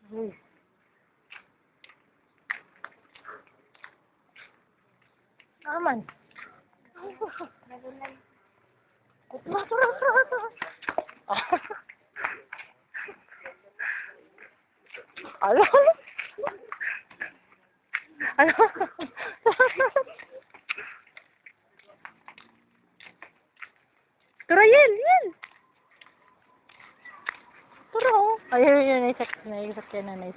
Uy. Aman. Tura. Ano? Ano? Tura, yan. Tura, oh. Ayun, naisakyanan.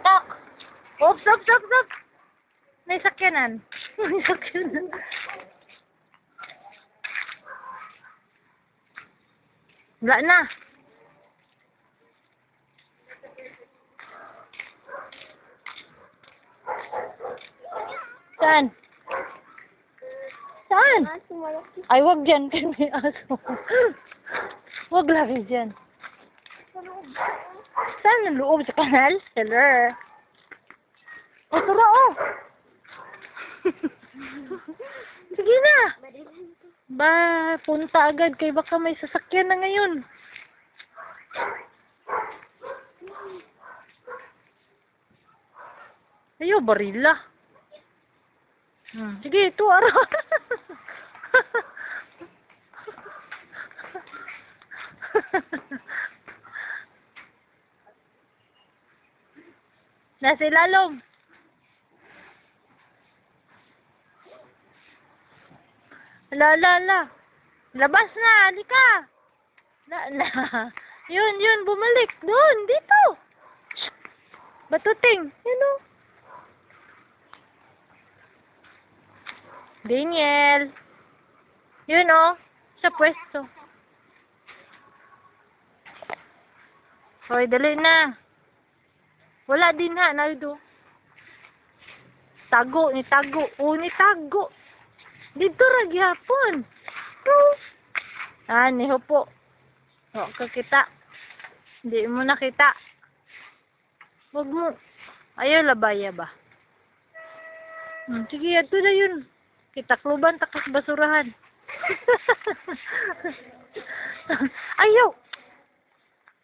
Tak! Oh, stop! Naisakyanan. Wala na. Saan? Ay, wag dyan. Kaya may aso. Wag lagi dyan. Saan ang loob? Sa kanal? Hello. O, tara, oh. Sige na. Ba, punta agad kay baka may sasakyan na ngayon. Ayo, barila. Sige, ito, araw. Nasa ilalong. Ala. Labas na, halika. Yun, bumalik. Doon, dito. Batuting, yun o. Daniel. Yun o, sa pwesto. Hoy, dali na. Wala din ha, Naldo. Tago. Nitago. Dito ra gyapon. Niho po. O, kakita. Hindi mo nakita. Wag mo. Ayaw labaya ba? Sige, ato na yun. Kitakluban, takas basurahan. Ayaw.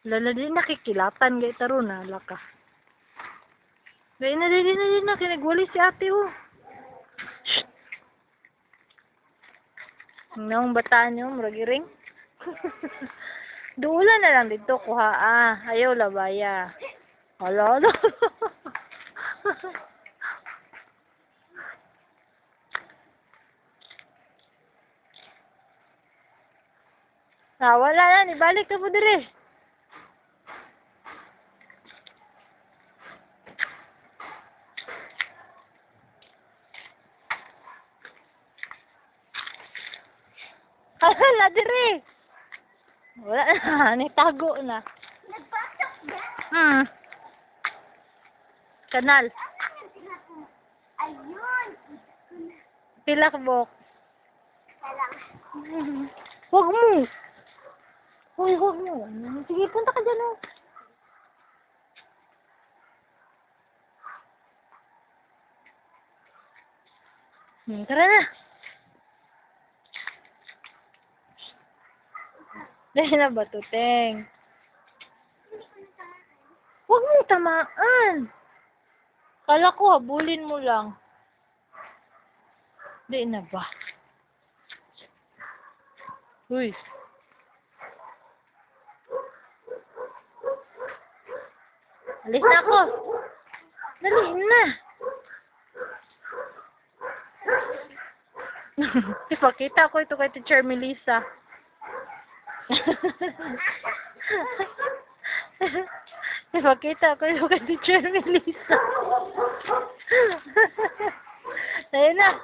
Lala din nakikilatan gay taron na laka. Gay na din na kinagwali si ate oh. Shh. Nang bataan nyo, muragiring. Duula na lang dito kuha ayaw labaya. Hala. Wala na, ibalik ka po dire. Wala dire. Wala na, nitago na. Nagpasok ba? Kanal. Ayun. Pilakbok. Salang. Huwag mo. Hoy, huwag mo. Sige, punta ka dyan, oh. Tara na. Dahil na ba, Tuteng? Huwag mo tamaan. Kala ko, habulin mo lang. Dahil na ba? Uy. Alis na ako. Dali na. Ipakita ko ito kay Teacher Melissa. Ipakita ko ito kay Teacher Melissa. Ayun na.